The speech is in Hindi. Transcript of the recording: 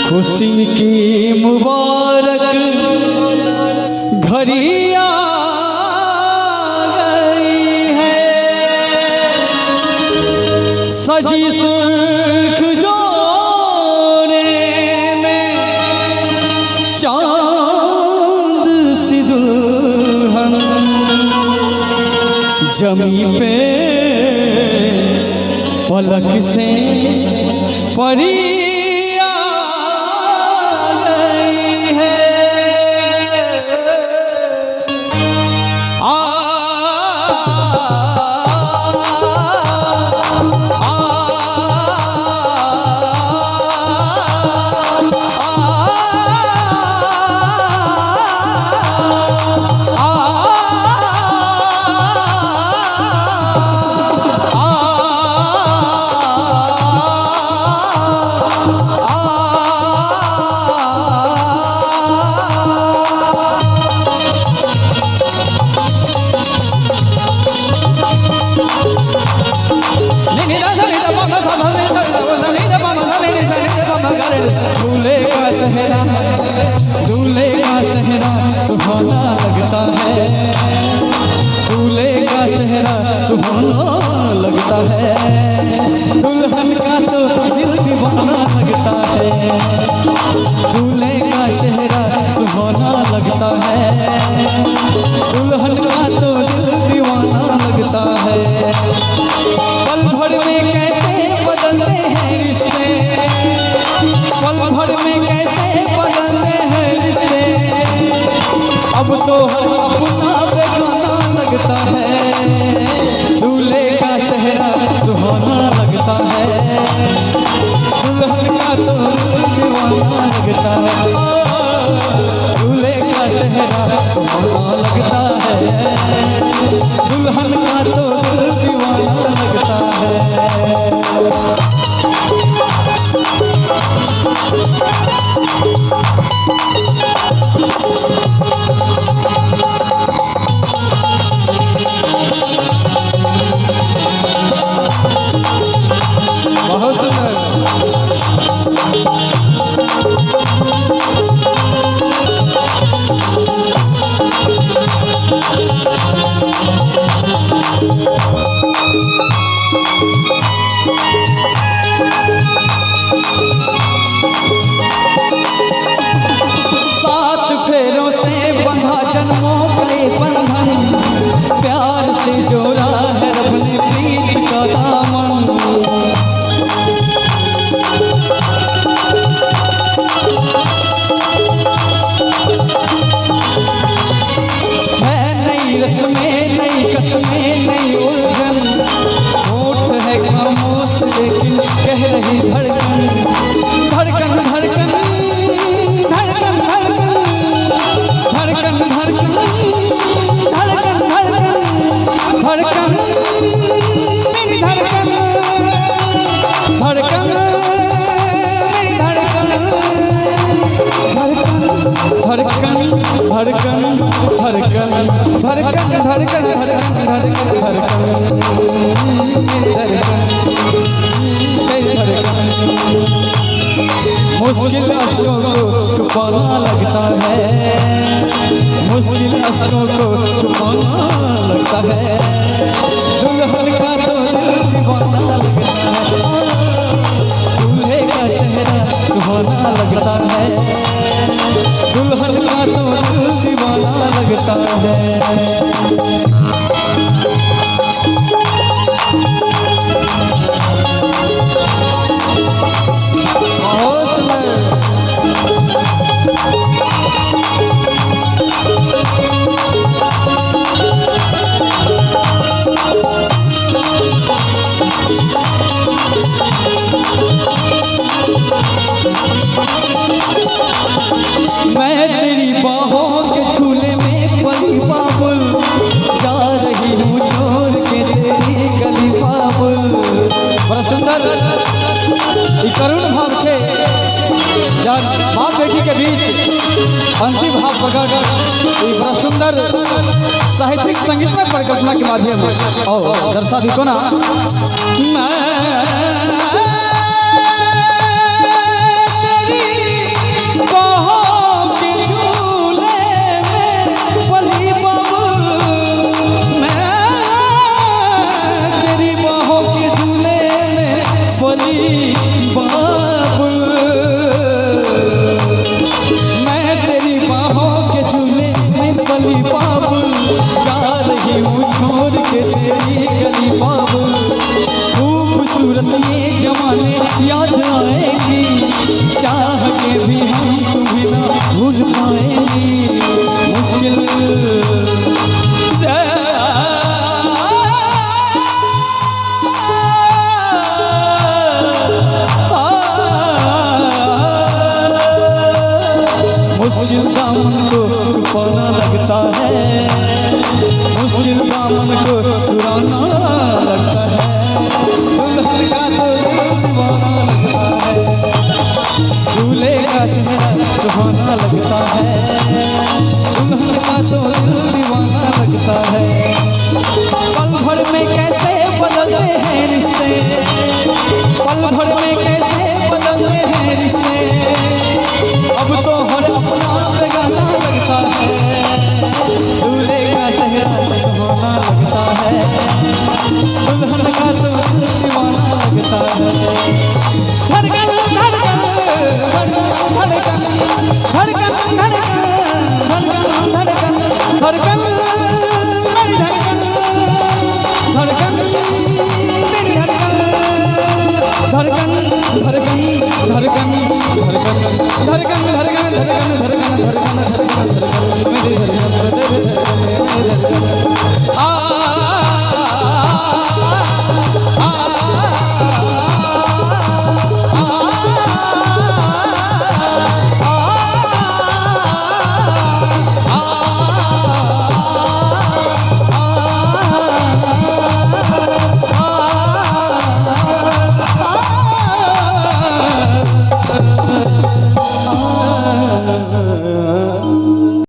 खुशी की मुबारक घड़ी आ गई है, सजी सुर्ख जोड़े में चांद सी दुल्हन जमी पे पलक से परी दूल्हे का चेहरा सुहाना लगता है, दूल्हे का चेहरा सुहाना लगता है, दुल्हन का तो दिल दीवाना लगता है, दूल्हे का चेहरा सुहाना लगता है, दुल्हन का तो दिल दीवाना लगता है। पल भर में कैसे बदलते हैं रिश्ते, पल भर में कैसे बदलते हैं रिश्ते, अब तो हर अपना बेगाना लगता है, दूल्हे का चेहरा सुहाना लगता है, दुल्हन का तो दीवाना लगता है, दूल्हे का चेहरा सुहाना लगता है, दुल्हन का तो दीवाना लगता है। बहुत सुंदर। सात फेरों से बंधा जन्मों का ये बंधन, प्यार से जोड़ा है रब ने प्रीत का दामन, है नई रस्में नई कसमें नई उलझन, होठ है खामोश लेकिन कह रही धड़कन, धड़कन धड़कन धड़कन धड़कन धड़कन धड़कन धड़कन मेरी धड़कन धड़कन मेरी धड़कन धड़कन धड़कन धड़कन धड़कन धड़कन धड़कन धड़कन धड़कन मुश्किल अश्कों को छुपाना लगता है, मुश्किल अश्कों को छुपाना लगता है, दुल्हन का तो दिल दीवाना लगता है, दूल्हे का चेहरा सुहाना लगता है, दुल्हन का तो दिल दीवाना लगता है। मैं तेरी बाहों के झूले में के बीच अंतिम भाव प्रकट एक बड़ा सुंदर साहित्यिक संगीत में परिकल्पना के माध्यम से और दर्शा दी को ना खूबसूरत ये जमाने याद आएगी, चाह के भी हम तुम्हें ना भूल पाएंगे। मुश्किल मुश्किल दामन को छुपाना लगता है, मुश्किल दामन को चुराना लगता है। दुल्हन का तो दीवाना लगता है, दूल्हे का चेहरा सुहाना लगता है। दुल्हन का तो दीवाना लगता है। पल भर में कैसे बदलते हैं रिश्ते, पल भर में कैसे बदलते हैं रिश्ते। अब तो हर अपना बेगाना लगता है, दूल्हे का चेहरा सुहाना लगता है। दुल्हन का तो दीवाना लगता है। धड़कन धड़कन धड़कन धड़कन धड़कन धड़कन मेरी धड़कन धड़कन मेरी धड़कन धड़कन धड़कन धड़कन धड़कन धड़कन धड़कन धड़कन